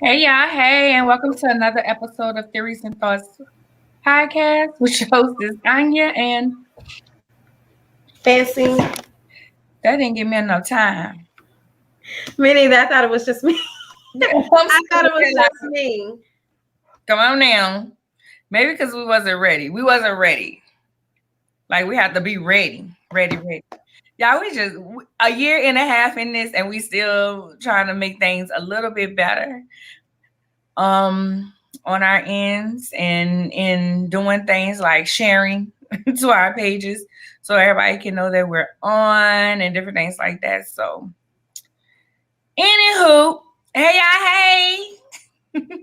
Hey y'all, hey, and welcome to another episode of Theories and Thoughts podcast, which host is Anya, and Fancy. that didn't give me enough time. Meaning that I thought it was just me. I'm I thought sitting it was here like, just me. come on now. Maybe because we wasn't ready. We wasn't ready. Like we have to be ready. Y'all, we just a year and a half in this, and we still trying to make things a little bit better. On our ends and in doing things like sharing to our pages so everybody can know that we're on and different things like that. So anywho, hey y'all, hey.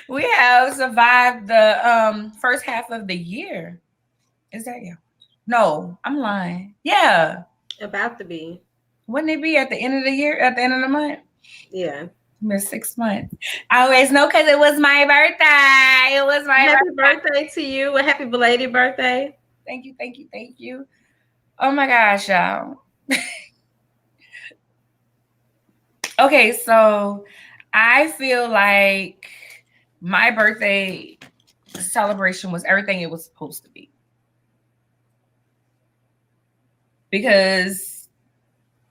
We have survived the first half of the year. Is that you? No, I'm lying. Yeah. About to be. Wouldn't it be at the end of the year, at the end of the month? Yeah. Missed 6 months. I always know because it was my birthday. It was my Happy birthday. birthday to you. A happy belated birthday. Thank you. Oh my gosh, y'all. Okay, so I feel like my birthday celebration was everything it was supposed to be. Because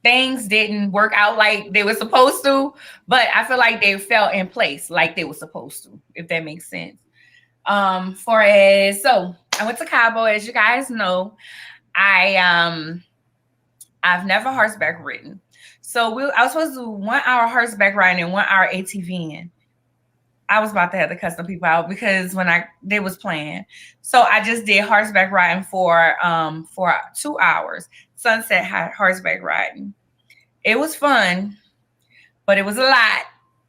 things didn't work out like they were supposed to, but I feel like they fell in place like they were supposed to, if that makes sense. So I went to Cabo, as you guys know. I've never horseback ridden. So I was supposed to do 1 hour horseback riding and 1 hour ATVing. I was about to have to cuss some people out because they was playing. So I just did horseback riding for 2 hours. Sunset horseback riding. It was fun, but it was a lot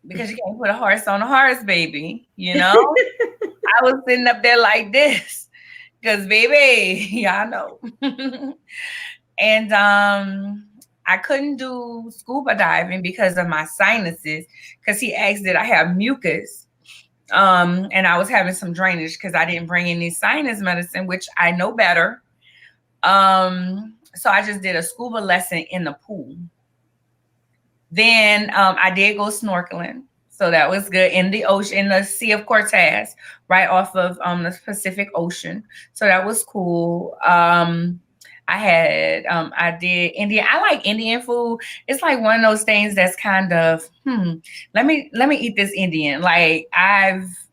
because you can't put a horse on a horse, baby. You know? I was sitting up there like this. Cause baby, y'all know. And I couldn't do scuba diving because of my sinuses. Because he asked did I have mucus. And I was having some drainage because I didn't bring any sinus medicine, which I know better. So I just did a scuba lesson in the pool. Then I did go snorkeling. So that was good in the ocean, in the Sea of Cortez, right off of the Pacific Ocean. So that was cool. I did Indian. I like Indian food. It's like one of those things that's kind of, let me eat this Indian. Like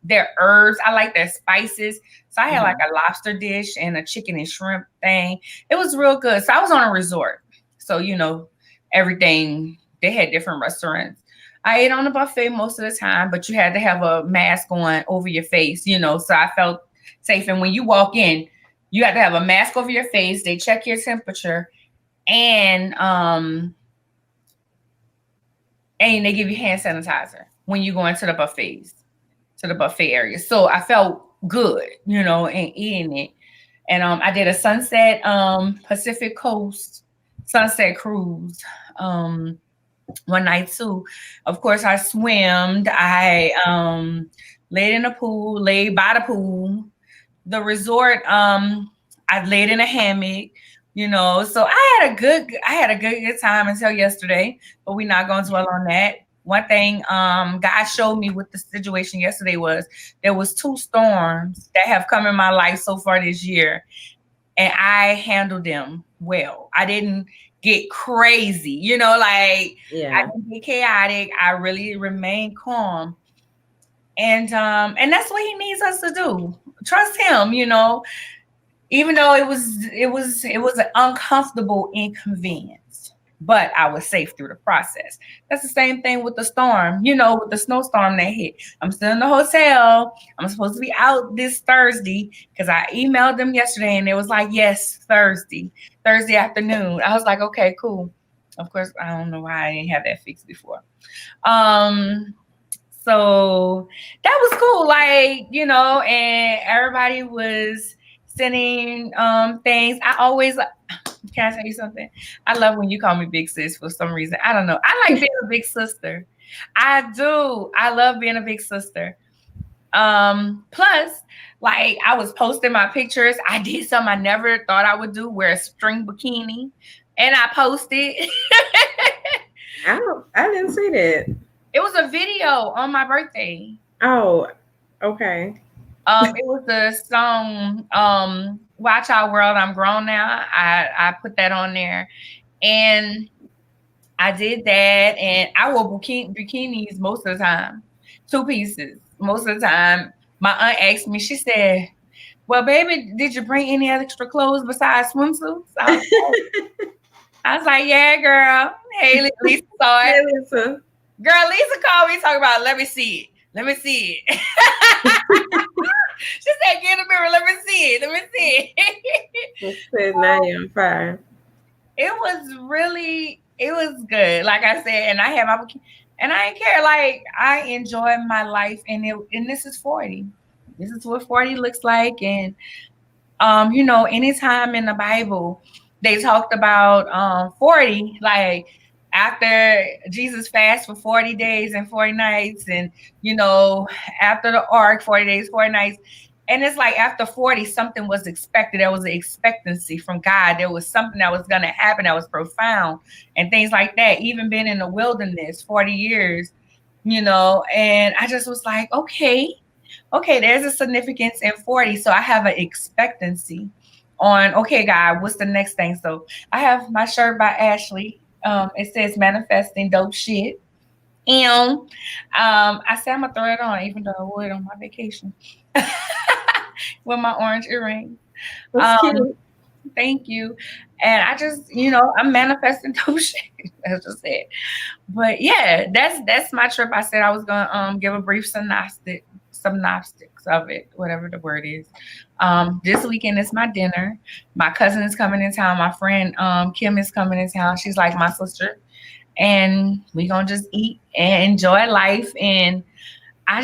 their herbs, I like their spices. So I had like a lobster dish and a chicken and shrimp thing. It was real good. So I was on a resort. So, everything, they had different restaurants. I ate on a buffet most of the time, but you had to have a mask on over your face, so I felt safe. And when you walk in, you have to have a mask over your face. They check your temperature, and they give you hand sanitizer when you go into the buffets, to the buffet area. So I felt good, in eating it. And I did a sunset Pacific Coast sunset cruise one night too. Of course, I swimmed. I laid in the pool, laid by the pool. The resort, I laid in a hammock, So I had a good time until yesterday, but we're not going to dwell on that. One thing God showed me with the situation yesterday was there was 2 storms that have come in my life so far this year, and I handled them well. I didn't get crazy, I didn't get chaotic. I really remained calm. And that's what he needs us to do. Trust him, even though it was an uncomfortable inconvenience, but I was safe through the process. That's the same thing with the storm, with the snowstorm that hit. I'm still in the hotel. I'm supposed to be out this Thursday because I emailed them yesterday and it was like, yes, Thursday afternoon. I was like, okay, cool. Of course, I don't know why I didn't have that fixed before. So that was cool, and everybody was sending things. I always, can I tell you something? I love when you call me big sis for some reason. I don't know. I like being a big sister. I do. I love being a big sister. Plus, like I was posting my pictures. I did something I never thought I would do, wear a string bikini, and I posted. I didn't see that. It was a video on my birthday. Oh, okay. It was the song Watch Out World, I'm Grown Now. I put that on there. And I did that, and I wore bikinis most of the time, 2 pieces most of the time. My aunt asked me, she said, "Well, baby, did you bring any extra clothes besides swimsuits?" I was like, "Yeah, girl." Hey, Lisa saw it. Hey, Lisa. Girl, Lisa called me talking about, "Let me see it. Let me see it." She said, "Get in the mirror. Let me see it. Let me see it." Now you're on fire. It was good. Like I said, and I had my, and I didn't care. Like I enjoy my life, and this is 40. This is what 40 looks like. And anytime in the Bible they talked about 40, like after Jesus fasted for 40 days and 40 nights, and after the ark, 40 days, 40 nights. And it's like after 40, something was expected. There was an expectancy from God. There was something that was going to happen that was profound and things like that. Even being in the wilderness 40 years, and I just was like, okay, there's a significance in 40. So I have an expectancy on, okay, God, what's the next thing? So I have my shirt by Ashley. It says manifesting dope shit. And I said I'm gonna throw it on, even though I wore it on my vacation with my orange earrings. That's cute. Thank you. And I just, I'm manifesting dope shit, as I said. But yeah, that's my trip. I said I was gonna give a brief synoptics of it, whatever the word is. This weekend is my dinner. My cousin is coming in town. My friend Kim is coming in town. She's like my sister. And we gonna just eat and enjoy life. And I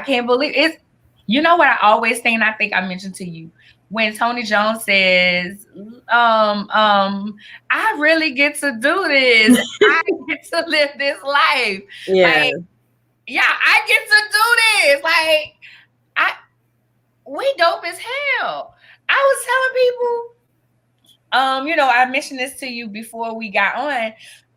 can't believe it. You know what I always think, and I think I mentioned to you, when Tony Jones says, I really get to do this. I get to live this life. Yeah. Like, yeah, I get to do this. Like, we dope as hell. I was telling people, I mentioned this to you before we got on.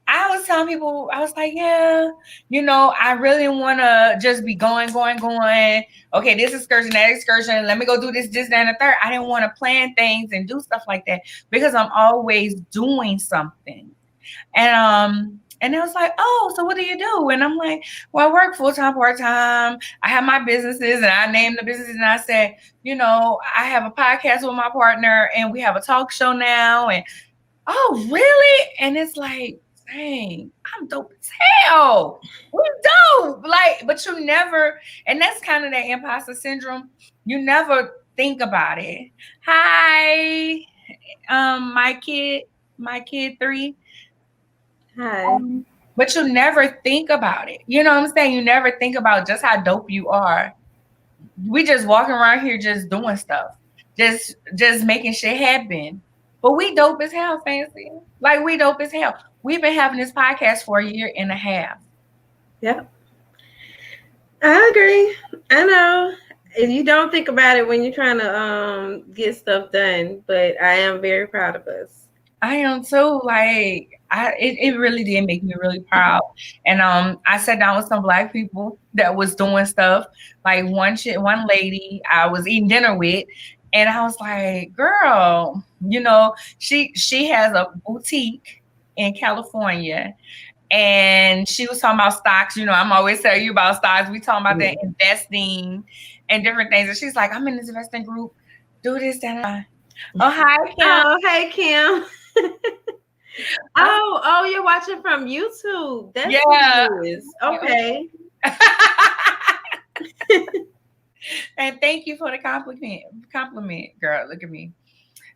I was telling people, I was like, yeah, I really want to just be going. Okay, this excursion, that excursion. Let me go do this, that, and the third. I didn't want to plan things and do stuff like that because I'm always doing something. And it was like, oh, so what do you do? And I'm like, well, I work full-time, part-time. I have my businesses, and I named the businesses, and I said, I have a podcast with my partner, and we have a talk show now. And oh, really? And it's like, dang, I'm dope as hell. We dope. Like, but you never, and that's kind of that imposter syndrome. You never think about it. Hi, my kid 3. Hi. But you never think about it. You know what I'm saying? You never think about just how dope you are. We just walking around here just doing stuff. Just making shit happen. But we dope as hell, Fancy. Like, we dope as hell. We've been having this podcast for 1.5 years. Yep. I agree. I know. You don't think about it when you're trying to get stuff done, but I am very proud of us. I am too. Like, it really did make me really proud. And I sat down with some Black people that was doing stuff. Like one lady I was eating dinner with, and I was like, girl, she has a boutique in California. And she was talking about stocks. I'm always telling you about stocks. We talking about that investing and different things. And she's like, I'm in this investing group. Do this, that. Oh, hi, Kim. Oh, hey, Kim. Oh, you're watching from YouTube. That's what it is. Okay. And thank you for the compliment, girl. Look at me.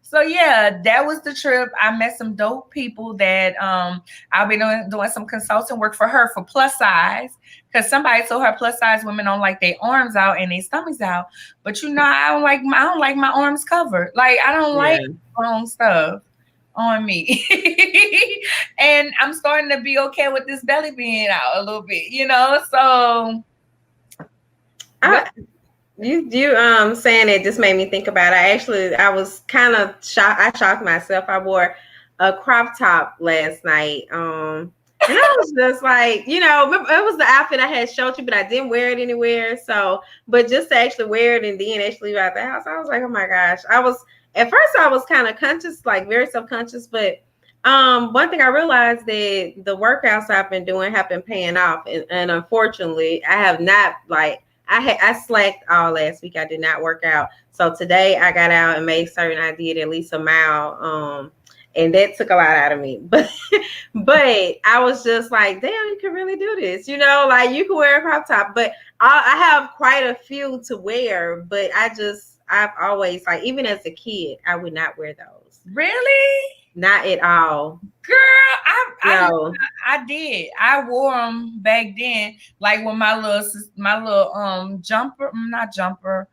So yeah, that was the trip. I met some dope people that I'll be doing some consulting work for her for plus size, because somebody told her plus size women don't like their arms out and their stomachs out. But I don't like my arms covered. Like, I don't like wrong stuff on me. And I'm starting to be okay with this belly being out a little bit, so you saying it just made me think about it. I was kind of shocked. I shocked myself. I wore a crop top last night. And I was just like, it was the outfit I had showed you, but I didn't wear it anywhere. So, but just to actually wear it and then actually leave out the house, I was like, oh my gosh. At first I was kind of conscious, like very self-conscious, but one thing I realized that the workouts I've been doing have been paying off. And unfortunately, I have not I slacked all last week. I did not work out. So today I got out and made certain I did at least a mile. And that took a lot out of me. But I was just like, damn, you can really do this. Like you can wear a crop top, but I have quite a few to wear, but I've always, like, even as a kid, I would not wear those. Really? Not at all. Girl, I did. I wore them back then, like with my little jumper, not jumper.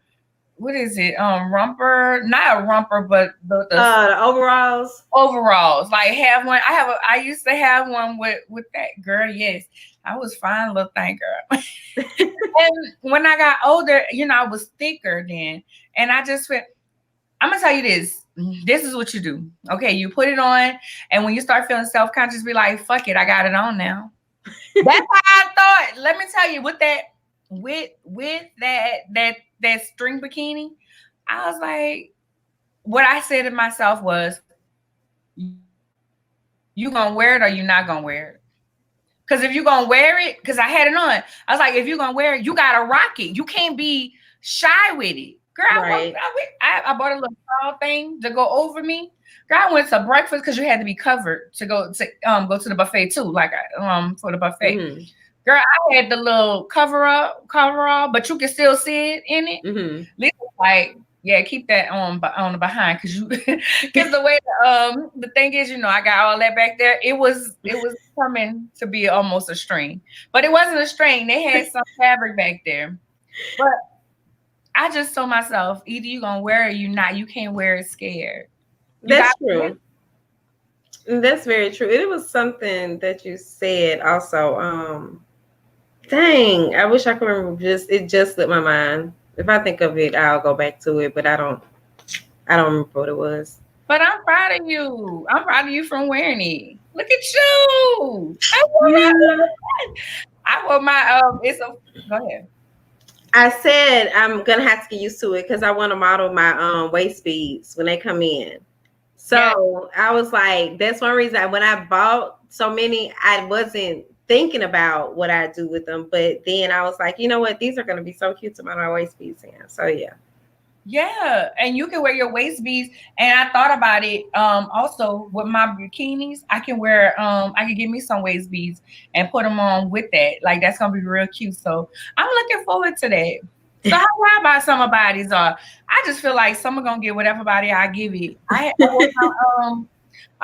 What is it? Romper, not a romper, but the overalls. Overalls. Like I used to have one with that, girl. Yes. I was fine, little thing, girl. And when I got older, I was thicker then. And I just went, I'm gonna tell you this. This is what you do. Okay, you put it on, and when you start feeling self-conscious, be like, fuck it, I got it on now. That's how I thought. Let me tell you, with that string bikini, I was like, what I said to myself was, you gonna wear it or you not gonna wear it? Because if you're gonna wear it, because I had it on, I was like, if you're gonna wear it, you gotta rock it. You can't be shy with it. Girl, right. I bought a little tall thing to go over me. Girl, I went to breakfast because you had to be covered to go to the buffet too, like for the buffet. Mm-hmm. Girl, I had the little coverall, but you can still see it in it. Mm-hmm. Like, yeah, keep that on the behind, because the way the thing is, I got all that back there. It was coming to be almost a string, but it wasn't a string. They had some fabric back there, but I just told myself, either you gonna wear it or you not. You can't wear it scared. That's true. That's very true. It was something that you said also. Dang, I wish I could remember. It just slipped my mind. If I think of it, I'll go back to it. But I don't remember what it was. But I'm proud of you. I'm proud of you from wearing it. Look at you. I wore my go ahead. I said I'm gonna have to get used to it because I want to model my waist beads when they come in. So I was like, that's one reason when I bought so many, I wasn't thinking about what I do with them. But then I was like, you know what? These are gonna be so cute to my waist beads in. So yeah. Yeah, and you can wear your waist beads. And I thought about it also with my bikinis. I can wear I can get me some waist beads and put them on with that. Like, that's gonna be real cute. So I'm looking forward to that. So how about summer bodies are? I just feel like summer gonna get whatever body I give it. I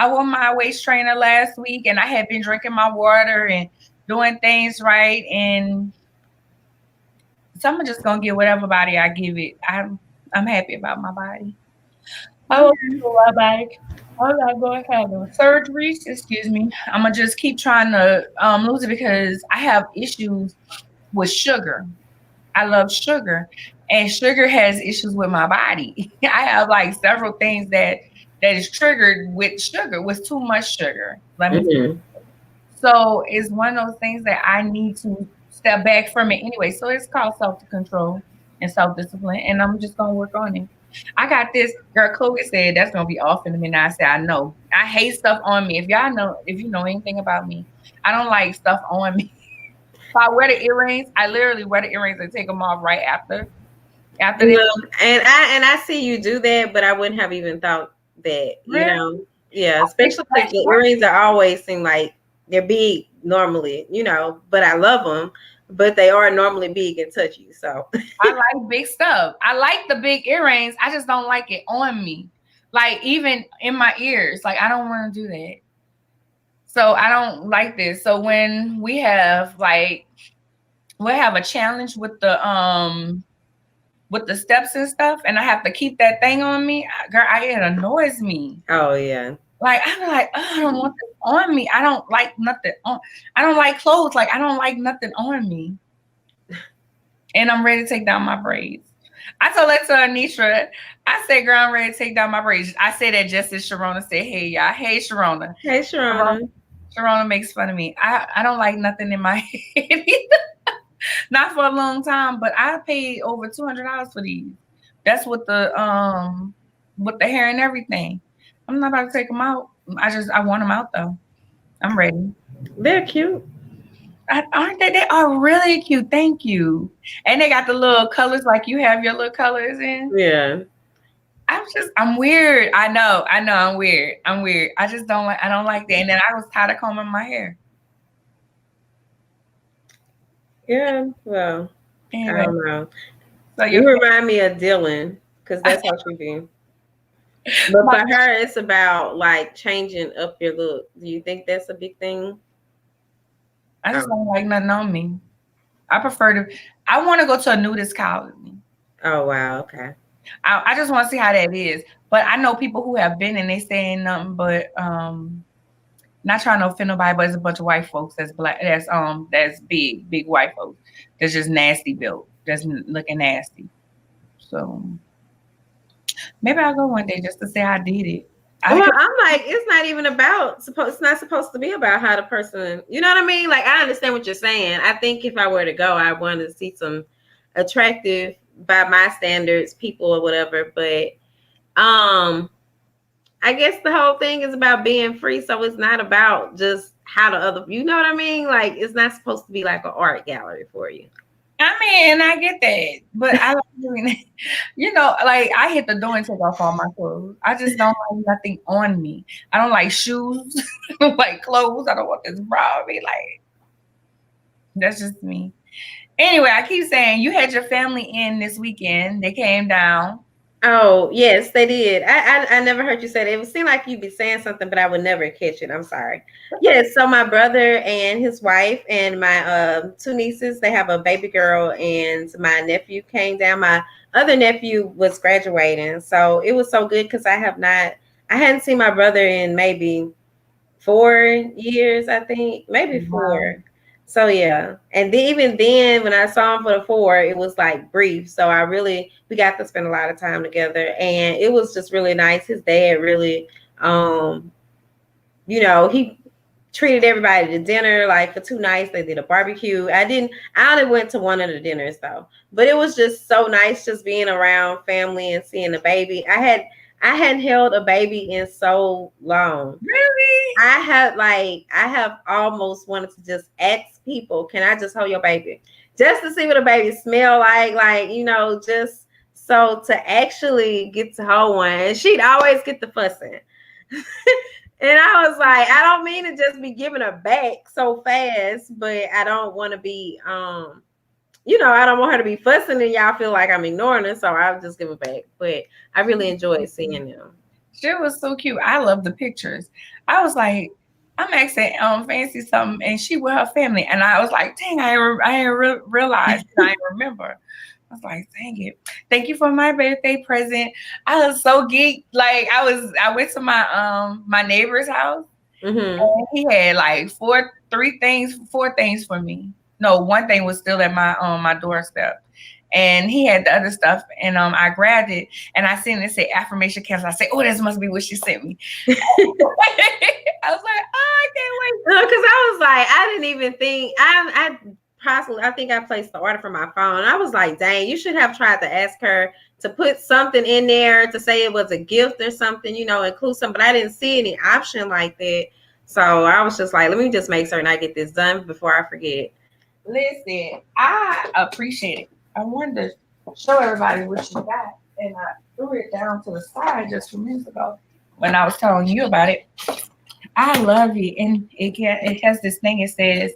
wore my waist trainer last week, and I had been drinking my water and doing things right, and summer just gonna get whatever body I give it. I'm happy about my body. I will my body. I'm not going to have no surgeries. Excuse me. I'm gonna just keep trying to lose it because I have issues with sugar. I love sugar, and sugar has issues with my body. I have like several things that is triggered with sugar, with too much sugar. So it's one of those things that I need to step back from it anyway. So it's called self-control and self-discipline, and I'm just gonna work on it. I got this girl. Chloe said that's gonna be off in a minute. I said I know. I hate stuff on me. If you know anything about me, I don't like stuff on me. So I wear the earrings. I literally wear the earrings and take them off right after. After this. And I see you do that, but I wouldn't have even thought that. Really? Yeah. Especially like the earrings are always seem like they're big normally, but I love them. But they are normally big and touchy. So I like big stuff. I like the big earrings. I just don't like it on me. Like even in my ears. Like I don't want to do that. So I don't like this. So when we have a challenge with the steps and stuff, and I have to keep that thing on me, girl, it annoys me. Oh yeah. Like I'm like, oh, I don't want this on me. I don't like nothing on. I don't like clothes. Like I don't like nothing on me. And I'm ready to take down my braids. I told that to Anisha. I said, girl, I'm ready to take down my braids. I said that just as Sharona said, hey, y'all. Hey, Sharona. Hey, Sharona. Sharona makes fun of me. I don't like nothing in my head either. Not for a long time, but I paid over $200 for these. That's with the hair and everything. I'm not about to take them out. I want them out though. I'm ready. They're cute. Aren't they? They are really cute. Thank you. And they got the little colors like you have your little colors in. Yeah. I'm weird. I know, I'm weird. I'm weird. I don't like that. And then I was tired of combing my hair. Yeah. Well, I Anyway, don't know. so You remind me of Dylan because that's how she be. But for her, it's about like changing up your look. Do you think that's a big thing? I just don't like nothing on me. I want to go to a nudist colony. Oh wow, okay. I just want to see how that is. But I know people who have been and they saying nothing but not trying to offend nobody, but it's a bunch of white folks that's black that's big white folks that's just nasty built, just looking nasty. So maybe I'll go one day just to say I did it. Well, I'm like, it's not even it's not supposed to be about how the person, you know what I mean? Like, I understand what you're saying. I think if I were to go, I wanted to see some attractive, by my standards, people or whatever. But I guess the whole thing is about being free. So it's not about just how the other, you know what I mean? Like, it's not supposed to be like an art gallery for you. I mean, I get that, but I like doing it. You know, like I hit the door and take off all my clothes. I just don't like nothing on me. I don't like shoes. I don't like clothes. I don't want this bra on me. Like, that's just me. Anyway, I keep saying you had your family in this weekend. They came down. Oh, yes, they did. I never heard you say that. It would seem like you'd be saying something, but I would never catch it. I'm sorry. Yes, so my brother and his wife and my two nieces, they have a baby girl, and my nephew came down. My other nephew was graduating. So it was so good because I hadn't seen my brother in maybe 4 years, I think, maybe 4. So yeah, and then, even then, when I saw him for the 4, it was like brief. So we got to spend a lot of time together, and it was just really nice. His dad really, he treated everybody to dinner. Like for 2 nights, they did a barbecue. I only went to one of the dinners though, but it was just so nice just being around family and seeing the baby. I hadn't held a baby in so long. Really? I have almost wanted to just ask people, can I just hold your baby? Just to see what a baby smell like, just so to actually get to hold one. And she'd always get the fussing. And I was like, I don't mean to just be giving her back so fast, but I don't want to be I don't want her to be fussing and y'all feel like I'm ignoring her, so I'll just give it back. But I really enjoyed seeing them. She was so cute. I love the pictures. I was like, I'm asking Fancy something, and she with her family, and I was like, dang, I didn't realize, I didn't remember. I was like, dang it. Thank you for my birthday present. I was so geeked. Like I went to my neighbor's house, and he had like four things for me. No, one thing was still at my doorstep. And he had the other stuff, and I grabbed it, and I seen it say affirmation cancel. I said, "Oh, this must be what she sent me." I was like, "Oh, I can't wait." No, because I was like, I didn't even think I think I placed the order from my phone. I was like, dang, you should have tried to ask her to put something in there to say it was a gift or something, include something. But I didn't see any option like that, so I was just like, let me just make certain I get this done before I forget. Listen, I appreciate it. I wanted to show everybody what you got, and I threw it down to the side just a few minutes ago when I was telling you about it. I love it, and it has this thing. It says,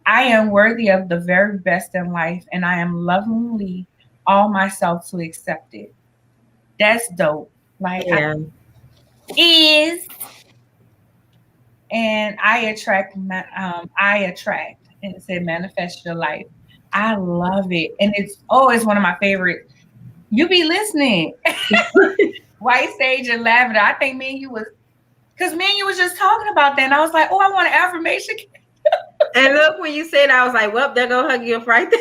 "I am worthy of the very best in life, and I am lovingly all myself to accept it." That's dope. Like Yeah. And I attract. And it said manifest your life. I love it. And it's always one of my favorites. You be listening. White Sage and Lavender. I think me and you was just talking about that. And I was like, oh, I want an affirmation. And look, when you said, I was like, well, there go her gift right there.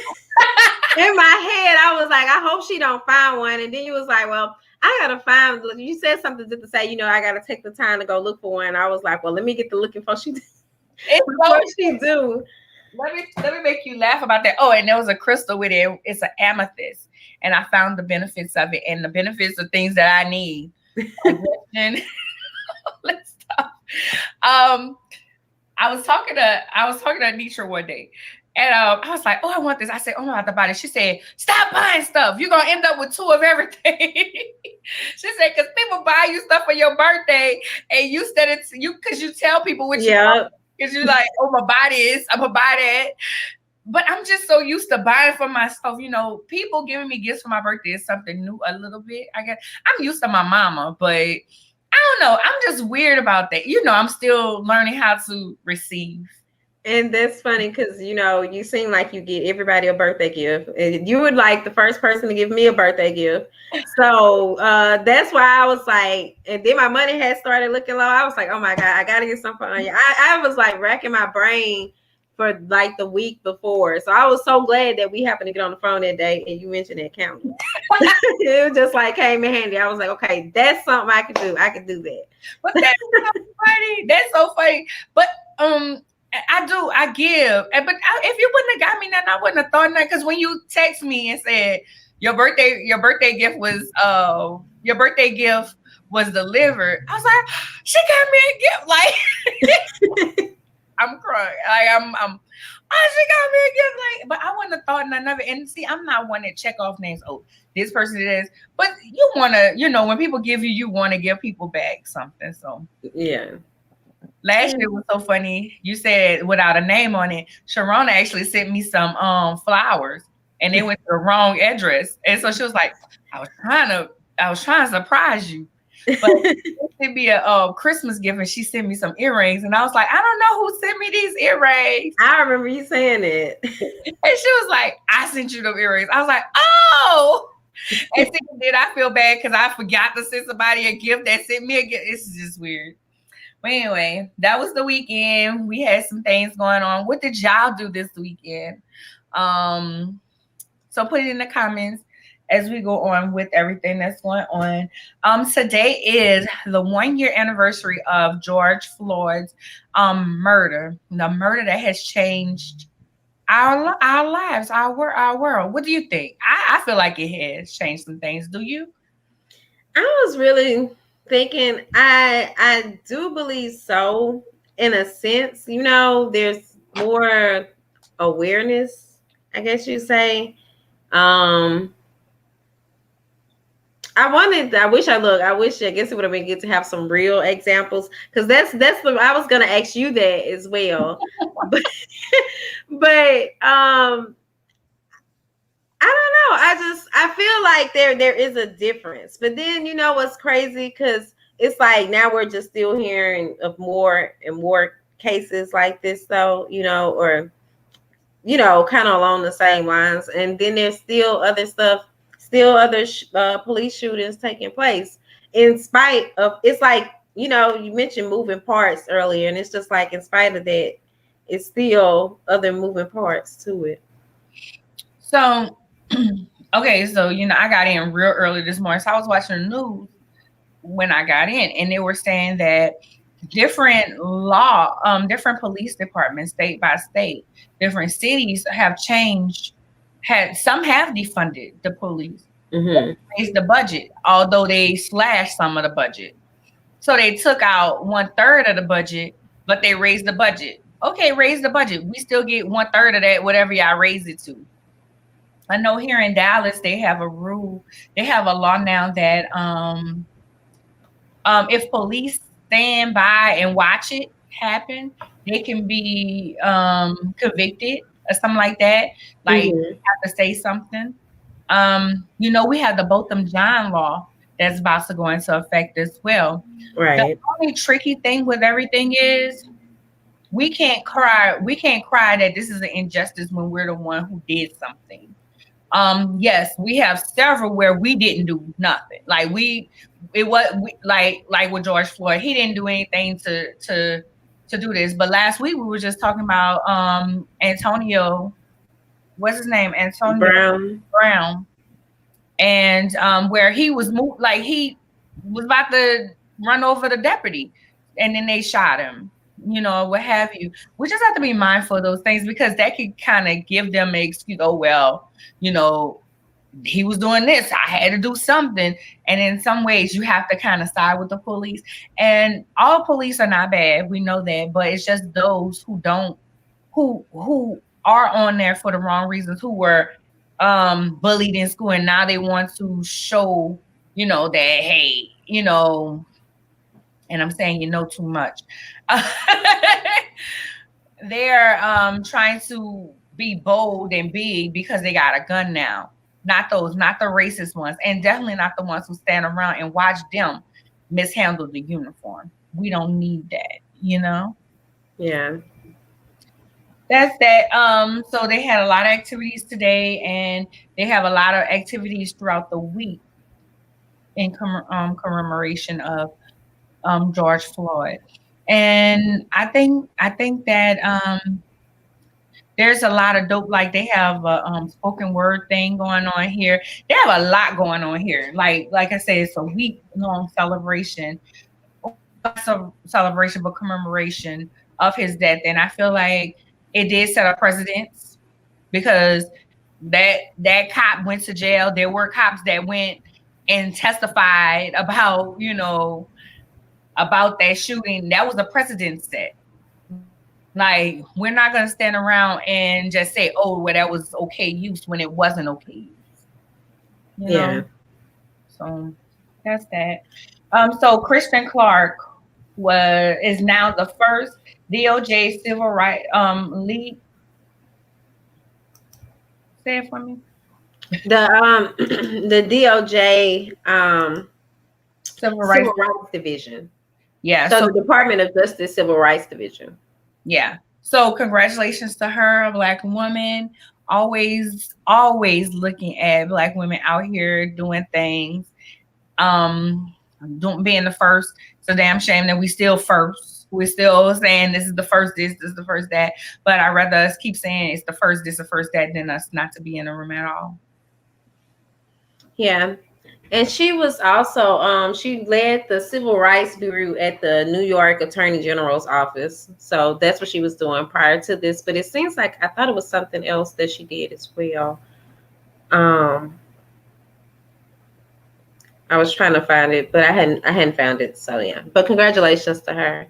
In my head, I was like, I hope she don't find one. And then you was like, well, I gotta find. You said something just to say, I gotta take the time to go look for one. I was like, well, let me get to looking for she. It's so Before she do. let me make you laugh about that. Oh, and there was a crystal with it. It's an amethyst, and I found the benefits of it, and the benefits of things that I need. Digestion, let's stop. Um, I was talking to Anitra one day, and I was like, "Oh, I want this." I said, "Oh, I'm about to buy this." She said, "Stop buying stuff. You're gonna end up with two of everything." She said, "Because people buy you stuff for your birthday, and you said it's you because you tell people what you want. Yeah. Because you're like, oh, I'm gonna buy this. I'm gonna buy that." But I'm just so used to buying for myself. People giving me gifts for my birthday is something new a little bit. I guess I'm used to my mama, but I don't know. I'm just weird about that. I'm still learning how to receive. And that's funny because you seem like you get everybody a birthday gift. And you were like the first person to give me a birthday gift. So that's why I was like, and then my money had started looking low. I was like, oh my God, I gotta get something on you. I was like racking my brain for like the week before. So I was so glad that we happened to get on the phone that day and you mentioned that calendar. It was just like came in handy. I was like, okay, that's something I could do. I could do that. But that's so funny. That's so funny. But I give. If you wouldn't have got me nothing, I wouldn't have thought nothing. Because when you text me and said your birthday gift was delivered, I was like, she got me a gift. Like I'm crying. Oh, she got me a gift. Like, but I wouldn't have thought none of it. And see, I'm not one that check off names. Oh, this person it is. But you wanna, when people give you, you want to give people back something. So yeah. last year was so funny. You said without a name on it. Sharona actually sent me some flowers, and they went to the wrong address. And so she was like, I was trying to surprise you. But it sent me a Christmas gift, and she sent me some earrings, and I was like, I don't know who sent me these earrings. I remember you saying it. And she was like, I sent you the earrings. I was like, oh. And then I feel bad because I forgot to send somebody a gift that sent me a gift. It's just weird. But anyway, that was the weekend. We had some things going on. What did y'all do this weekend? So put it in the comments as we go on with everything that's going on. Today is the 1 year anniversary of George Floyd's murder. The murder that has changed our lives, our world. What do you think? I feel like it has changed some things. Do you? I was really thinking I do believe so in a sense. There's more awareness, I guess you say. I guess it would have been good to have some real examples because I was gonna ask you that as well. but I don't know. I feel like there is a difference. But then what's crazy because it's like now we're just still hearing of more and more cases like this though, or kind of along the same lines. And then there's still other stuff, other police shootings taking place in spite of, it's like, you mentioned moving parts earlier, and it's just like in spite of that, it's still other moving parts to it. So, okay, so I got in real early this morning, so I was watching the news when I got in, and they were saying that different police departments, state by state, different cities have changed. Some have defunded the police, raised the budget, although they slashed some of the budget. So they took out 1/3 of the budget, but they raised the budget. Okay, raise the budget. We still get 1/3 of that, whatever y'all raise it to. I know here in Dallas they have a rule. They have a law now that if police stand by and watch it happen, they can be convicted or something like that. Like have to say something. We have the Botham Jean law that's about to go into effect as well. Right. The only tricky thing with everything is we can't cry that this is an injustice when we're the one who did something. Yes, we have several where we didn't do nothing. Like like with George Floyd, he didn't do anything to do this. But last week we were just talking about Antonio, what's his name? Antonio Brown. And where he was like he was about to run over the deputy, and then they shot him. what have you. We just have to be mindful of those things because that could kind of give them an excuse. Oh, well, you know, he was doing this. I had to do something. And in some ways, you have to kind of side with the police. And all police are not bad. We know that. But it's just those who don't, who are on there for the wrong reasons, who were bullied in school. And now they want to show, that, hey, and I'm saying too much. They're trying to be bold and big because they got a gun now. Not those, not the racist ones, and definitely not the ones who stand around and watch them mishandle the uniform. We don't need that. Yeah. That's that. So they had a lot of activities today, and they have a lot of activities throughout the week in commemoration of George Floyd. And I think that there's a lot of dope. Like they have a spoken word thing going on here. They have a lot going on here. Like I said, it's a week long celebration, or not celebration, but commemoration of his death. And I feel like it did set a precedence because that cop went to jail. There were cops that went and testified about that shooting. That was a precedent set. Like, we're not going to stand around and just say, oh, well, that was okay use when it wasn't okay use. You Yeah. know? So that's that. So Christian Clark is now the first DOJ civil rights lead. Say it for me. The DOJ Civil rights. Civil Rights Division. Yeah. So So the Department of Justice Civil Rights Division. yeah. So congratulations to her, a Black woman. Always looking at Black women out here doing things. Being the first. It's a damn shame that we still first. We're still saying this is the first this is the first that. But I'd rather us keep saying it's the first this, the first that, than us not to be in the room at all. Yeah. And she was also she led the Civil Rights Bureau at the New York Attorney General's office. So that's what she was doing prior to this. But it seems like I thought it was something else that she did as well. I was trying to find it, but I hadn't found it. So yeah. But congratulations to her.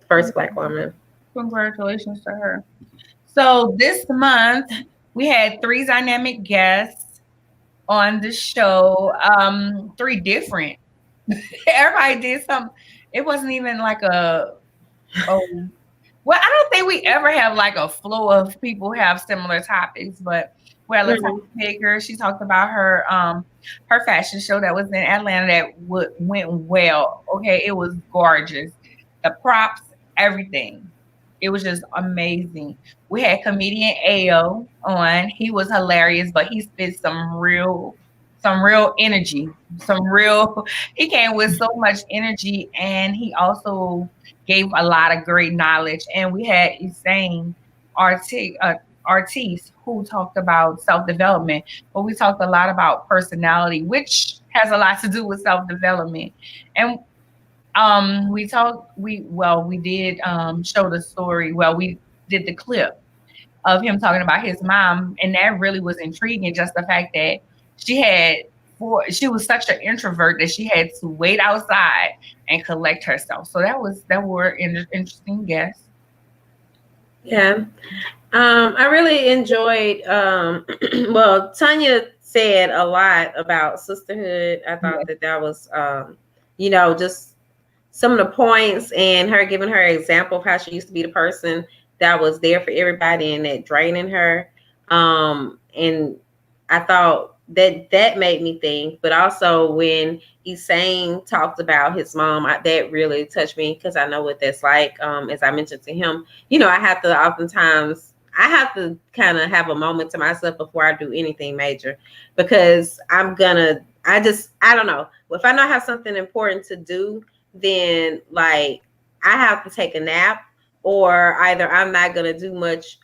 First Black woman. Congratulations to her. So this month we had 3 dynamic guests on the show. 3 different. Everybody did something. It wasn't even like well, I don't think we ever have like a flow of people who have similar topics, but Latonya Baker, she talked about her fashion show that was in Atlanta that went well. Okay, it was gorgeous. The props, everything. It was just amazing. We had comedian Ao on. He was hilarious, but he spit some real energy, he came with so much energy, and he also gave a lot of great knowledge. And we had Isane Artiste who talked about self-development, but we talked a lot about personality, which has a lot to do with self-development. And we did show the story. Well, we did the clip of him talking about his mom, and that really was intriguing. Just the fact that she was such an introvert that she had to wait outside and collect herself. So that were interesting guests. Yeah. I really enjoyed well, Tanya said a lot about sisterhood. I thought that was just some of the points, and her giving her example of how she used to be the person that was there for everybody and that draining her. And I thought that made me think, but also when Isane talked about his mom, that really touched me because I know what that's like. As I mentioned to him, I have to kind of have a moment to myself before I do anything major, because I don't know. If I know I have something important to do, then like I have to take a nap, or either I'm not going to do much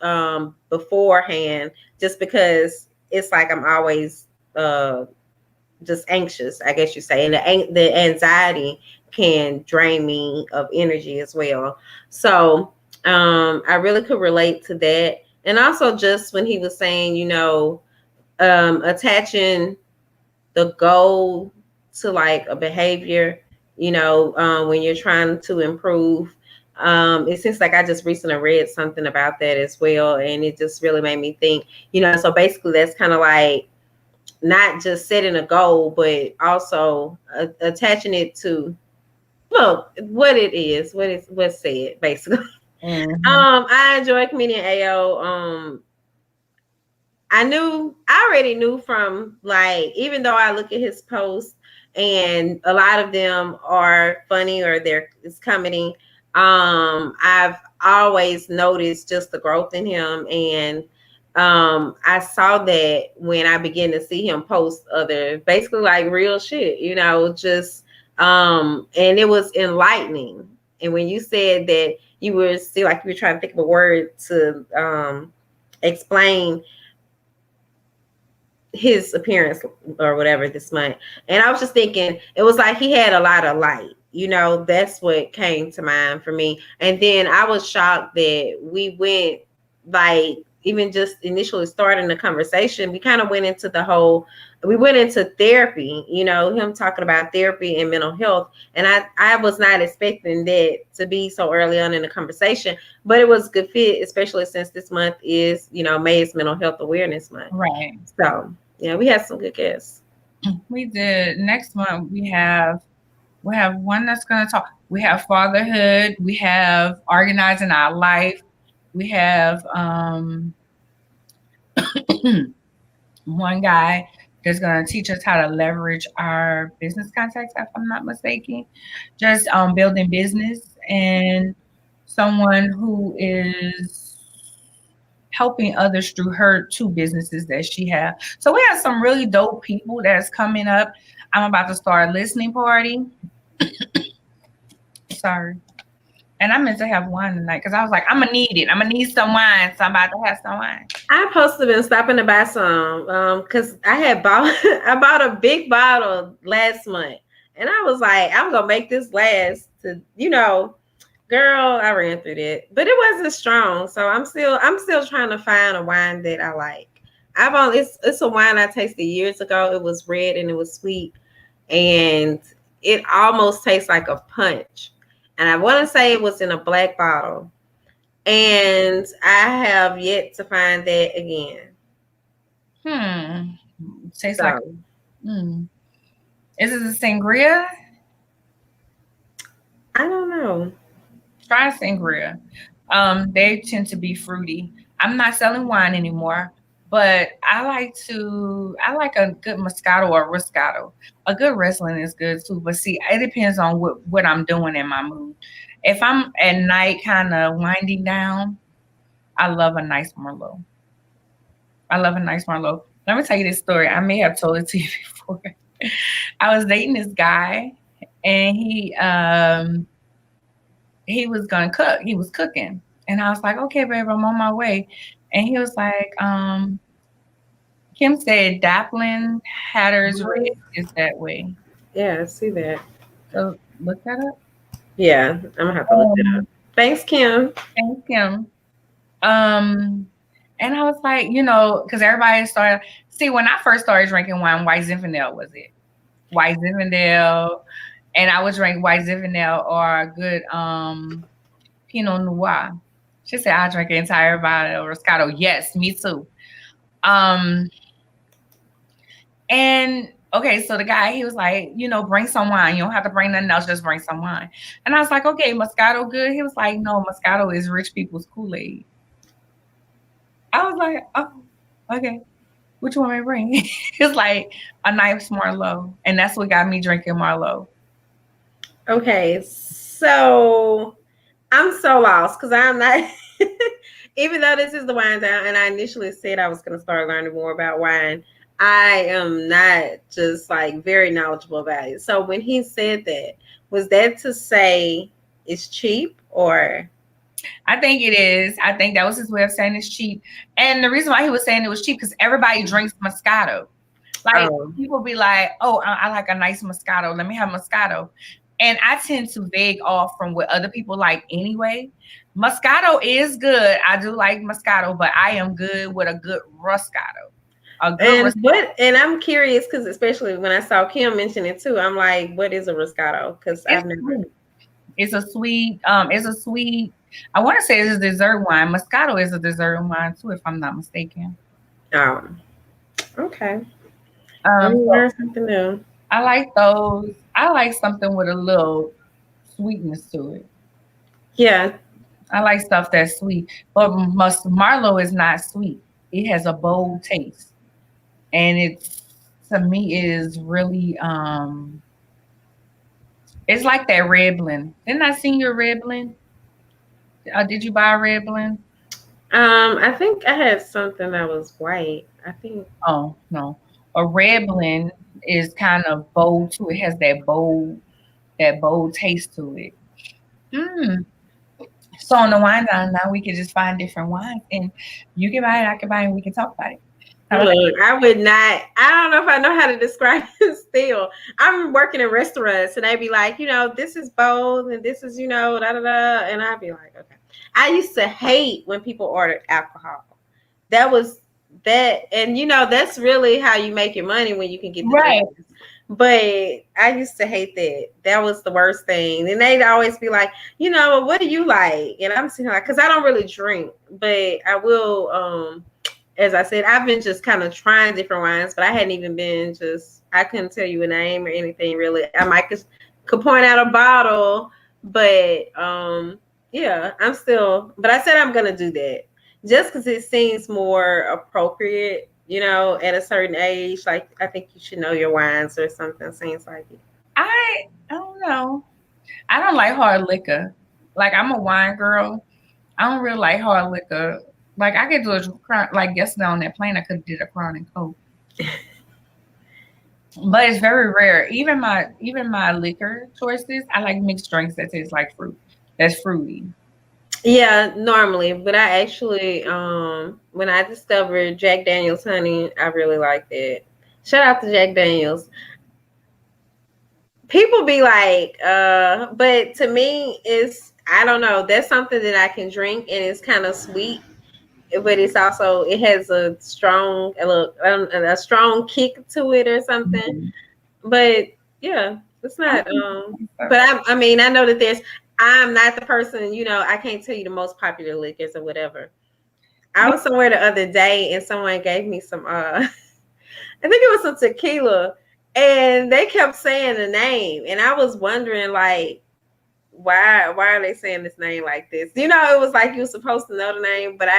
beforehand, just because it's like I'm always just anxious, I guess you say, and the anxiety can drain me of energy as well. So I really could relate to that, and also just when he was saying, attaching the goal to like a behavior, when you're trying to improve. It seems like I just recently read something about that as well, and it just really made me think. So basically, that's kind of like not just setting a goal, but also attaching it to, well, what it is, what's said basically. Mm-hmm. I enjoy comedian AO. I already knew from, like, even though I look at his posts and a lot of them are funny or it's comedy, I've always noticed just the growth in him. And I saw that when I began to see him post other, basically like real shit, just and it was enlightening. And when you said that you were still, like, you were trying to think of a word to explain his appearance or whatever this month. And I was just thinking, it was like he had a lot of light. That's what came to mind for me. And then I was shocked that we went, like, even just initially starting the conversation, we kind of we went into therapy, him talking about therapy and mental health. And I was not expecting that to be so early on in the conversation, but it was a good fit, especially since this month is, May is Mental Health Awareness Month. Right. So yeah, we had some good guests. We did. Next month we have one that's gonna talk. We have fatherhood. We have organizing our life. We have one guy that's gonna teach us how to leverage our business contacts, if I'm not mistaken. Just building business, and someone who is helping others through her two businesses that she has. So we have some really dope people that's coming up. I'm about to start a listening party. Sorry. And I meant to have wine tonight because I was like, I'm gonna need it. I'm gonna need some wine, so I'm about to have some wine. I supposed to been stopping to buy some, because I had bought I bought a big bottle last month, and I was like, I'm gonna make this last to, girl, I ran through that, but it wasn't strong, so I'm still trying to find a wine that I like. It's a wine I tasted years ago. It was red and it was sweet, and it almost tastes like a punch. And I want to say it was in a black bottle, and I have yet to find that again. Tastes like. So Is it a sangria? I don't know. Try sangria. They tend to be fruity. I'm not selling wine anymore, but I like a good Moscato or Riscato. A good wrestling is good too, but see, it depends on what I'm doing in my mood. If I'm at night kind of winding down, I love a nice Merlot. I love a nice Merlot. Let me tell you this story. I may have told it to you before. I was dating this guy, and he was gonna cook. He was cooking. And I was like, okay, babe, I'm on my way. And he was like, Kim said Daplin Hatter's Red is that way. Yeah, I see that. So look that up. Yeah, I'm gonna have to look it up. Thanks, Kim. Thanks, Kim. And I was like, because everybody started, see, when I first started drinking wine, White Zinfandel was it. White Zinfandel. And I would drink White Zinfandel or a good Pinot Noir. She said, I drank an entire bottle of Roscato. Yes, me too. And okay, so the guy, he was like, bring some wine. You don't have to bring nothing else, just bring some wine. And I was like, okay, Moscato good? He was like, no, Moscato is rich people's Kool-Aid. I was like, oh, okay. What you want me to bring? It's like a nice Merlot. And that's what got me drinking Merlot. Okay, so I'm so lost because I'm not, even though this is the wine down, and I initially said I was going to start learning more about wine, I am not just like very knowledgeable about it. So when he said that, was that to say it's cheap, or? I think it is. I think that was his way of saying it's cheap. And the reason why he was saying it was cheap because everybody drinks Moscato. Like Oh, people be like, "Oh, I like a nice Moscato. Let me have Moscato," and I tend to vague off from what other people like anyway. Moscato is good. I do like Moscato, but I am good with a good Roscato. A good and Roscato. what? And I'm curious because especially when I saw Kim mention it too, I'm like, what is a Roscato? Because It's I've never. sweet. It's a sweet. It's a sweet. I want to say it's a dessert wine. Moscato is a dessert wine too, if I'm not mistaken. Oh, okay. Let me So learn something new. I like those. I like something with a little sweetness to it. Yeah, I like stuff that's sweet, but Marlowe is not sweet. It has a bold taste, and it's to me is really it's like that red blend. Didn't I see your red blend? Did you buy a red blend? I think I had something that was white. I think. Oh no, a red blend is kind of bold too. It has that bold taste to it. Mm. So on the wine down now we can just find different wines, and you can buy it, I can buy it, and we can talk about it. How about Look, I would not. I don't know if I know how to describe it still. I'm working in restaurants and they'd be like, this is bold and this is, da da da. And I'd be like, okay. I used to hate when people ordered alcohol. That was that. And, that's really how you make your money when you can get the right? drinkers. But I used to hate that. That was the worst thing. And they'd always be like, what do you like? And I'm sitting like, because I don't really drink, but I will, as I said, I've been just kind of trying different wines, but I hadn't even been I couldn't tell you a name or anything really. I might could point out a bottle, but yeah, but I said I'm going to do that just because it seems more appropriate, at a certain age. Like, I think you should know your wines or something, seems like it. I don't know. I don't like hard liquor. Like I'm a wine girl. I don't really like hard liquor. Like I could do a crown, like yesterday on that plane, I could have did a Crown and Coke, but it's very rare. Even my liquor choices, I like mixed drinks that taste like fruit. That's fruity. Yeah, normally, but I actually, when I discovered Jack Daniel's honey, I really liked it. Shout out to Jack Daniels. People be like, but to me, I don't know. That's something that I can drink, and it's kind of sweet, but it has a strong kick to it or something. Mhm. But yeah, it's I not. think so. But I mean, I know that I'm not the person. I can't tell you the most popular liquors or whatever. I was somewhere the other day, and someone gave me some. I think it was some tequila, and they kept saying the name, and I was wondering like, why are they saying this name like this? It was like you were supposed to know the name, but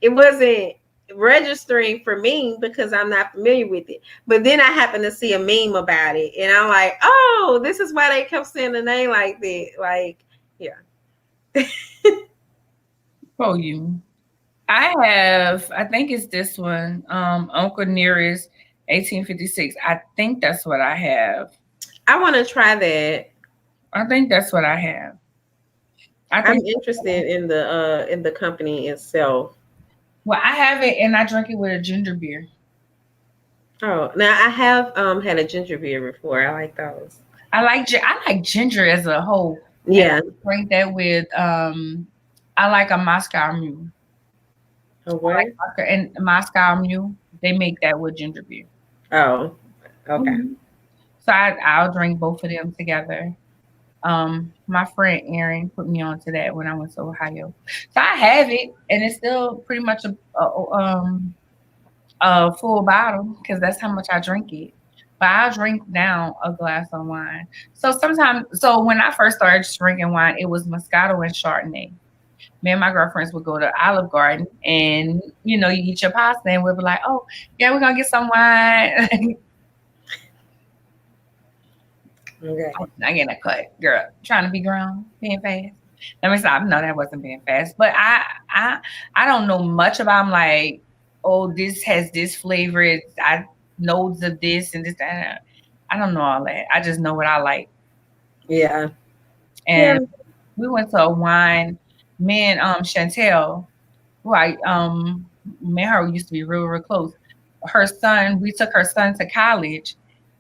it wasn't registering for me because I'm not familiar with it. But then I happened to see a meme about it, and I'm like, oh, this is why they kept saying the name like that. Like, yeah. For you. I think it's this one. Uncle Nearest 1856. I think that's what I have. I want to try that. I think that's what I have. I I'm think interested in the company itself. well, I have it and I drink it with a ginger beer. Oh, now I have had a ginger beer before. I like those. I like ginger as a whole. And Yeah. I drink that with I like a Moscow Mule. A I like what? Moscow and Moscow Mule. They make that with ginger beer. Oh, okay. Mhm. So I'll drink both of them together. My friend Erin put me onto that when I went to Ohio. So I have it, and it's still pretty much a full bottle because that's how much I drink it. But I'll drink down a glass of wine. So when I first started drinking wine, it was Moscato and Chardonnay. Me and my girlfriends would go to Olive Garden, and you eat your pasta, and we'd be like, "Oh, yeah, we're gonna get some wine." Okay. I'm not getting a cut, girl. Trying to be grown, being fast. Let me stop. No, that wasn't being fast. But I don't know much about. I'm like, oh, this has this flavor. I notes of this and this that. I don't know all that. I just know what I like. Yeah. Yeah. And we went to a wine. Me and Chantel, who me and her used to be real, real close. her son, we took her son to college,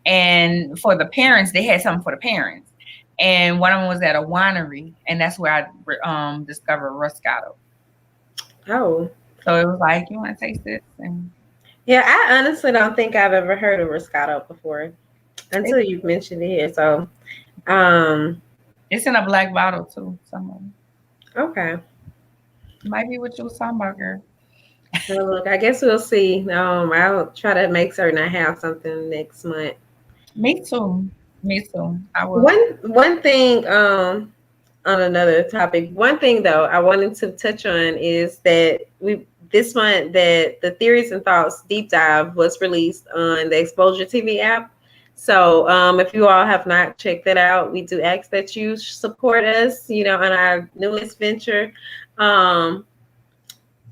and for the parents, they had something for the parents. And one of them was at a winery, and that's where I discovered Roscato. Oh. So it was like, you want to taste this? And Yeah, I honestly don't think I've ever heard of Roscato before until it, you've mentioned it here. So, um, it's in a black bottle too. Some okay. might be what you was talking about, girl. Well, look, I guess we'll see. I'll try to make certain I have something next month. Me too. Me too. I will. One thing, on another topic, one thing though I wanted to touch on is that we this month that the Theories and Thoughts deep dive was released on the Exposure TV app. So if you all have not checked that out, we do ask that you support us, on our newest venture. Um,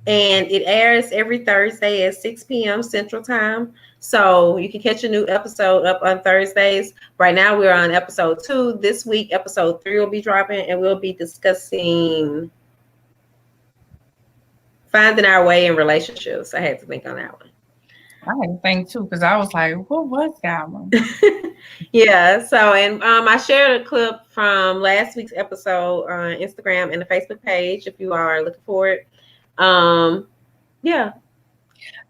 and it airs every Thursday at 6 p.m. Central Time. So you can catch a new episode up on Thursdays. Right now, we're on episode 2. This week, episode 3 will be dropping, and we'll be discussing finding our way in relationships. I had to think on that one. I had to think too, because I was like, what was that one? Yeah. So, and I shared a clip from last week's episode on Instagram and the Facebook page if you are looking for it. Yeah.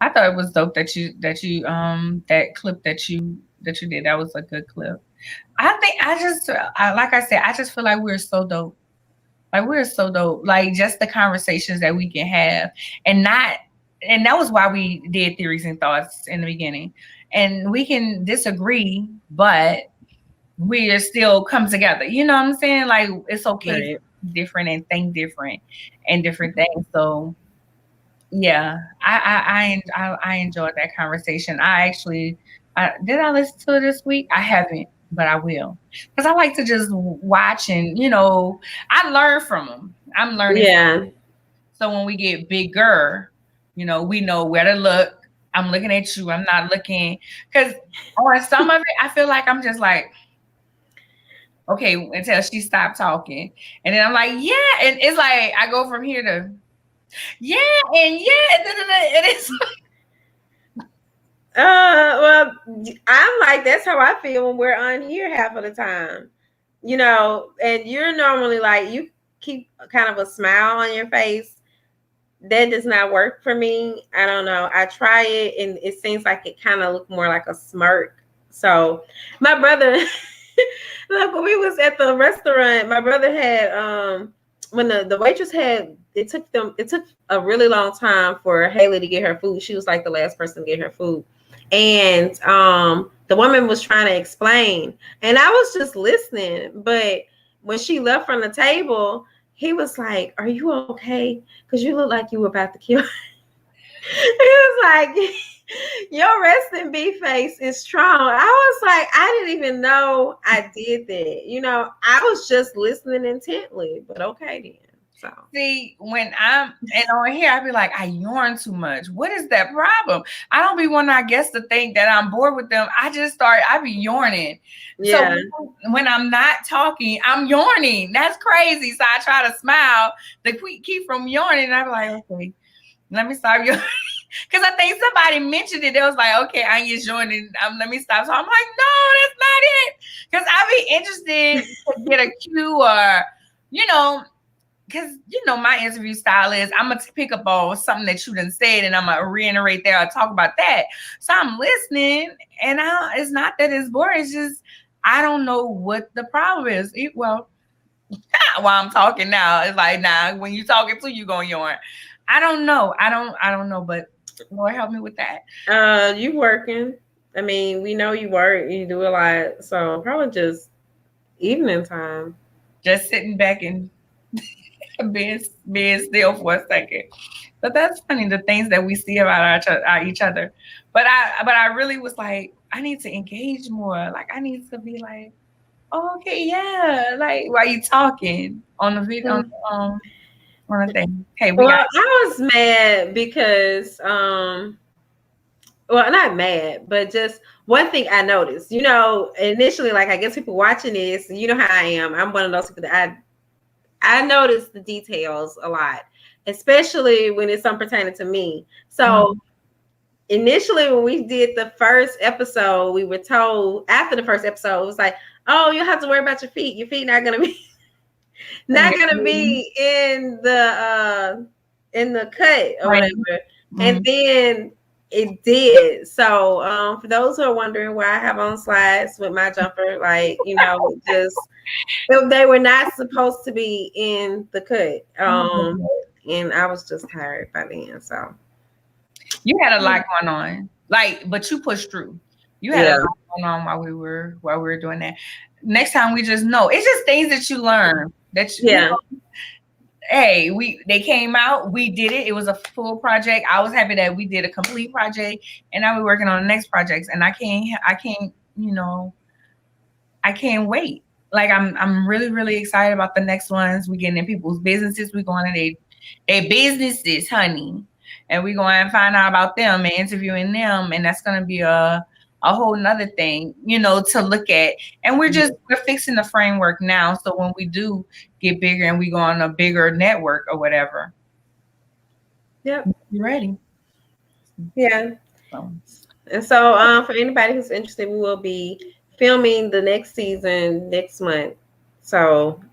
I thought it was dope that you that clip that you did. That was a good clip. I think like I said, I just feel like we're so dope. Like we're so dope. Like just the conversations that we can have, and that was why we did Theories and Thoughts in the beginning. And we can disagree, but we are still come together. You know what I'm saying? Like it's okay Right. to be different and think different and different things. So yeah, I enjoyed that conversation. Did I listen to it this week? I haven't, but I will, because I like to just watch and I learn from them. I'm learning. Yeah. So when we get bigger, we know where to look. I'm looking at you. I'm not looking, because on some of it, I feel like I'm just like, okay, until she stopped talking, and then I'm like, yeah, and it's like I go from here to. Yeah, and and it's well, I'm like, that's how I feel when we're on here half of the time, and you're normally like, you keep kind of a smile on your face. That does not work for me. I don't know. I try it and it seems like it kind of look more like a smirk. So my brother, look, when we was at the restaurant, my brother had, when the waitress had, it took a really long time for Haley to get her food. She was like the last person to get her food. And the woman was trying to explain, and I was just listening. But when she left from the table, he was like, "Are you okay? Because you look like you were about to kill." He was like, "Your resting bee face is strong." I was like, I didn't even know I did that. I was just listening intently. But okay then. So see, when I'm on here, I be like, I yawn too much. What is that problem? I don't be wanting our guests to think that I'm bored with them. I be yawning. yeah. So when I'm not talking, I'm yawning. That's crazy. So I try to smile to keep from yawning. And I be like, okay, let me stop yawning. Because I think somebody mentioned it. They was like, okay, I ain't yawning. Let me stop. So I'm like, no, that's not it. Because I be interested to get a cue or, because my interview style is I'm gonna pick up on something that you done said and I'm gonna reiterate there or talk about that. So I'm listening, and it's not that it's boring. It's just I don't know what the problem is. While I'm talking now, it's like when you talking to you gonna yawn. I don't know. I don't know, but Lord help me with that. You working? I mean, we know you work. You do a lot, so probably just evening time. Just sitting back and being still for a second. But that's funny, the things that we see about each other. But I really was like, I need to engage more. Like I need to be like, oh, okay, yeah. Like while you talking on the video on the thing. Hey, I was mad because well, not mad, but just one thing I noticed, initially, like I guess people watching this, you know how I am. I'm one of those people that I notice the details a lot, especially when it's something pertaining to me. So initially when we did the first episode, we were told after the first episode, it was like, oh, you have to worry about your feet. Your feet not gonna be not gonna be in the cut or Right. whatever. And then it did. So for those who are wondering why I have on slides with my jumper, like, you know, just they were not supposed to be in the cut. And I was just tired by then. So You had a lot going on. Like, but you pushed through. You had a lot going on while we were doing that. Next time we just know. It's just things that you learn that you know, hey, they came out, we did it. It was a full project. I was happy that we did a complete project, and now we're working on the next projects. And I can't, you know, I can't wait. Like I'm really, really excited about the next ones. We getting in people's businesses. We going in their businesses, honey. And we going to find out about them and interviewing them. And that's gonna be a whole nother thing, you know, to look at. And we're fixing the framework now. So when we do get bigger and we go on a bigger network or whatever. Yep. You ready? Yeah. And so for anybody who's interested, we will be filming the next season next month. So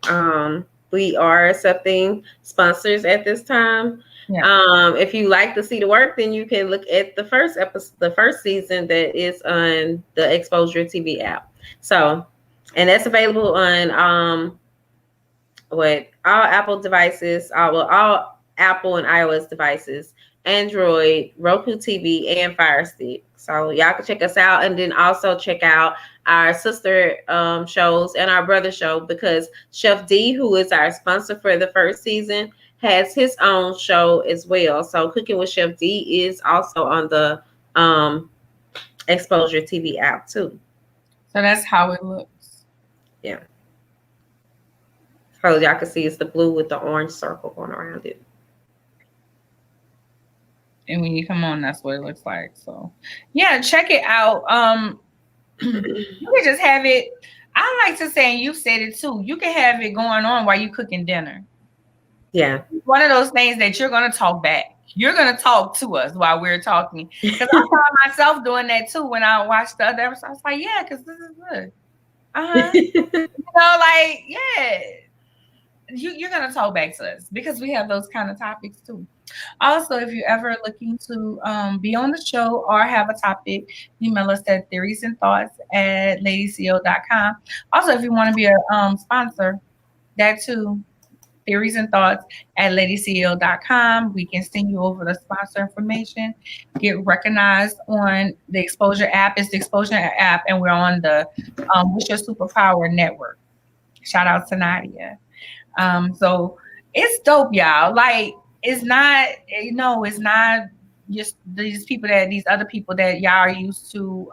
we are accepting sponsors at this time. Yeah. If you like to see the work, then you can look at the first episode, the first season that is on the Exposure TV app. So, and that's available on all Apple devices, all Apple and iOS devices, Android, Roku TV, and Fire Stick. So y'all can check us out, and then also check out our sister shows and our brother show, because Chef D, who is our sponsor for the first season, has his own show as well. So Cooking with Chef D is also on the Exposure TV app too. So that's how it looks. Yeah. So y'all can see it's the blue with the orange circle going around it. And when you come on, that's what it looks like. So yeah, check it out. You can just have it. I like to say, and you said it too, you can have it going on while you cooking dinner. Yeah. One of those things that you're going to talk back. You're going to talk to us while we're talking. Because I found myself doing that too when I watched the other episode. I was like, yeah, because this is good. You know, like, yeah. You're going to talk back to us because we have those kind of topics too. Also, if you're ever looking to be on the show or have a topic, email us at theoriesandthoughts@ladyco.com. Also, if you want to be a sponsor, that too, theoriesandthoughts@ladyco.com. We can send you over the sponsor information. Get recognized on the Exposure app. It's the Exposure app, and we're on the What's Your Superpower Network. Shout out to Nadia. So it's dope, y'all. Like, it's not, you know, it's not just these other people that y'all are used to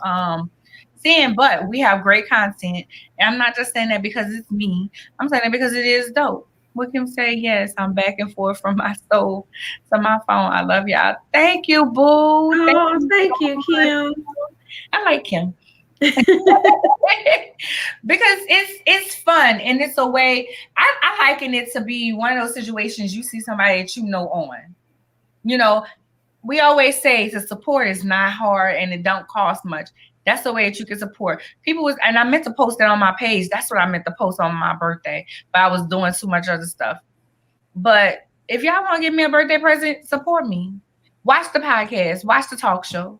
seeing, but we have great content. And I'm not just saying that because it's me. I'm saying that because it is dope. What Kim say? Yes, I'm back and forth from my stove to my phone. I love y'all. Thank you, boo. Oh, thank you, Kim. I like Kim. Because it's fun, and it's a way. I liken it to be one of those situations you see somebody that you know on. You know, we always say to support is not hard and it don't cost much. That's the way that you can support people. And I meant to post that on my page. That's what I meant to post on my birthday, but I was doing too much other stuff. But if y'all want to give me a birthday present, support me. Watch the podcast, watch the talk show.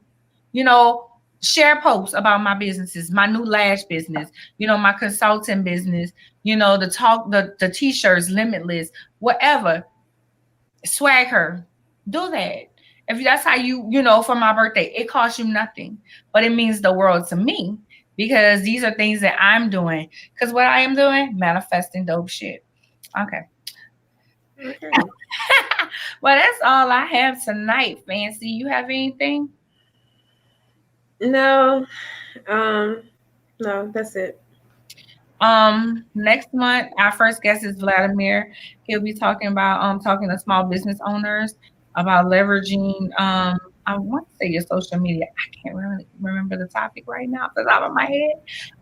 You know, share posts about my businesses, my new lash business, you know, my consulting business, you know, the t-shirts, Limitless, whatever. Swag her. Do that. If that's how you know, for my birthday, it costs you nothing, but it means the world to me because these are things that I'm doing. Because what I am doing, manifesting dope shit. Okay. Well, that's all I have tonight, Fancy. You have anything? No, that's it. Next month, our first guest is Vladimir. He'll be talking about talking to small business owners about leveraging I want to say your social media. I can't really remember the topic right now off the top of my head.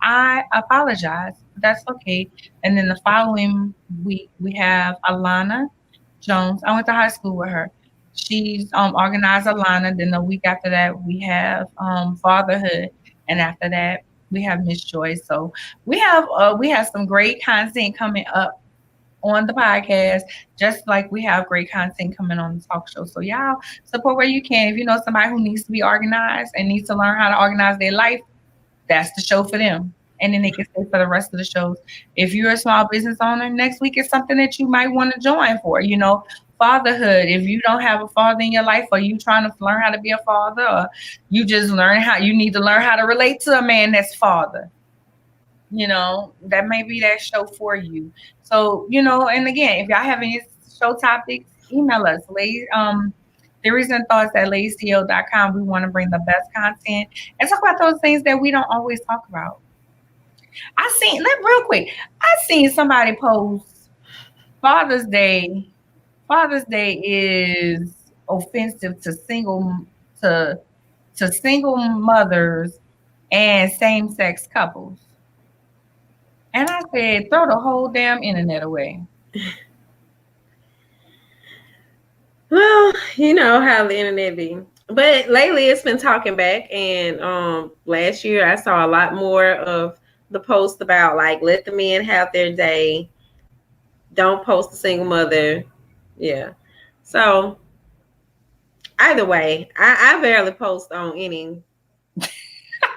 I apologize. That's okay. And then the following week we have Alana Jones. I went to high school with her. She's organized Alana. Then the week after that we have fatherhood, and after that we have Miss Joy. So we have some great content coming up on the podcast, just like we have great content coming on the talk show. So y'all support where you can. If you know somebody who needs to be organized and needs to learn how to organize their life, that's the show for them. And then they can stay for the rest of the shows. If you're a small business owner, next week is something that you might want to join for. Fatherhood. If you don't have a father in your life, or you trying to learn how to be a father, or you just learn how you need to learn how to relate to a man that's father, that may be that show for you. So, and again, if y'all have any show topics, email us. Theories and thoughts at ladyceo.com. We want to bring the best content and talk about those things that we don't always talk about. Real quick, I seen somebody post Father's Day. Father's Day is offensive to single mothers and same sex couples. And I said, throw the whole damn internet away. Well, you know how the internet be. But lately it's been talking back, and last year I saw a lot more of the post about like let the men have their day. Don't post a single mother. Yeah. So either way, I barely post on any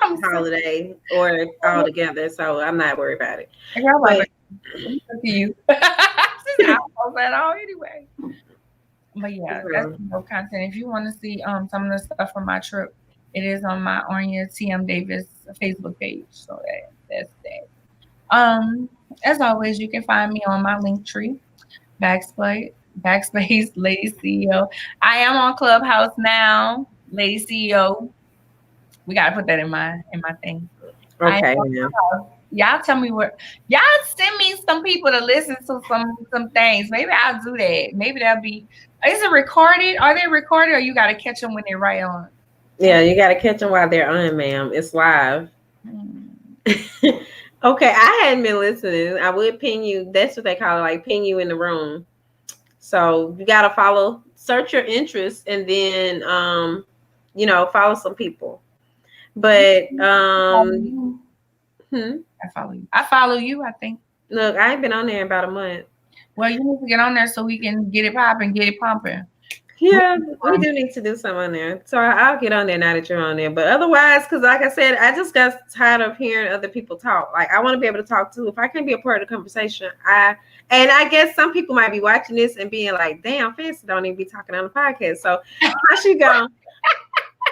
holiday or all together, so I'm not worried about it. But, you. I post that all anyway. But yeah, that's no content. If you want to see some of the stuff from my trip, it is on my Arnya T.M. Davis Facebook page. So that's that. As always, you can find me on my link tree, backspace Lady CEO. I am on Clubhouse now, Lady CEO. We gotta put that in my thing. okay. Y'all tell me y'all send me some people to listen to some things. Maybe I'll do that. Maybe that'll be. Is it recorded? Are they recorded, or you got to catch them when they're right on? Yeah, you got to catch them while they're on, ma'am. It's live. Okay, I hadn't been listening. I would ping you. That's what they call it, like ping you in the room. So you got to search your interests, and then follow some people. But I follow you. I think. Look, I ain't been on there in about a month. Well, you need to get on there so we can get it popping, get it pumping. Yeah, we do need to do something on there. So I'll get on there now that you're on there. But otherwise, because like I said, I just got tired of hearing other people talk. Like I want to be able to talk too. If I can't be a part of the conversation, I guess some people might be watching this and being like, damn, Fancy don't even be talking on the podcast. So how she go?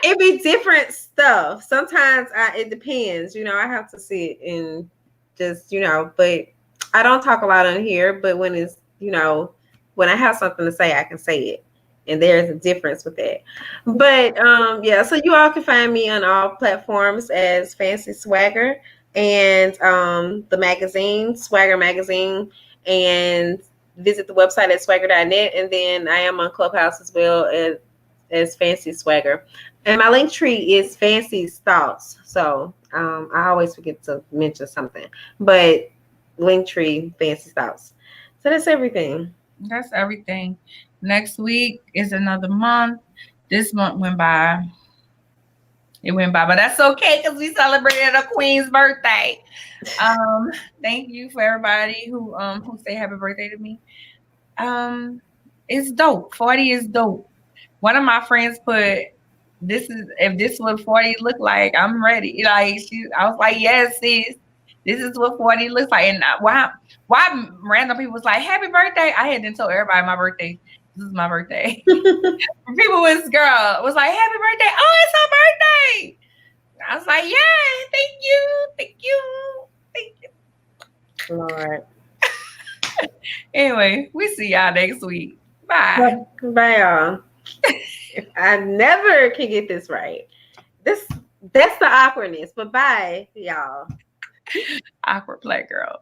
It be different stuff. Sometimes it depends. I have to sit and just, but I don't talk a lot on here. But when it's, when I have something to say, I can say it. And there's a difference with that. But so you all can find me on all platforms as Fancy Swagger, and the magazine, Swagger Magazine, and visit the website at swagger.net. And then I am on Clubhouse as well as Fancy Swagger. And my link tree is Fancy's Thoughts. So I always forget to mention something. But link tree, Fancy Thoughts. So that's everything. That's everything. Next week is another month. This month went by. It went by, but that's okay because we celebrated a queen's birthday. Thank you for everybody who say happy birthday to me. It's dope. 40 is dope. One of my friends put, if this is what 40 look like, I'm ready. I was like, yes, sis. This is what 40 looks like. And why random people was like, happy birthday? I hadn't told everybody my birthday. This is my birthday. People was like, happy birthday. Oh, it's her birthday. I was like, yeah, thank you. Lord. Anyway, we see y'all next week. Bye. Bye, y'all. I never can get this right. That's the awkwardness. But bye, y'all. Awkward play girl.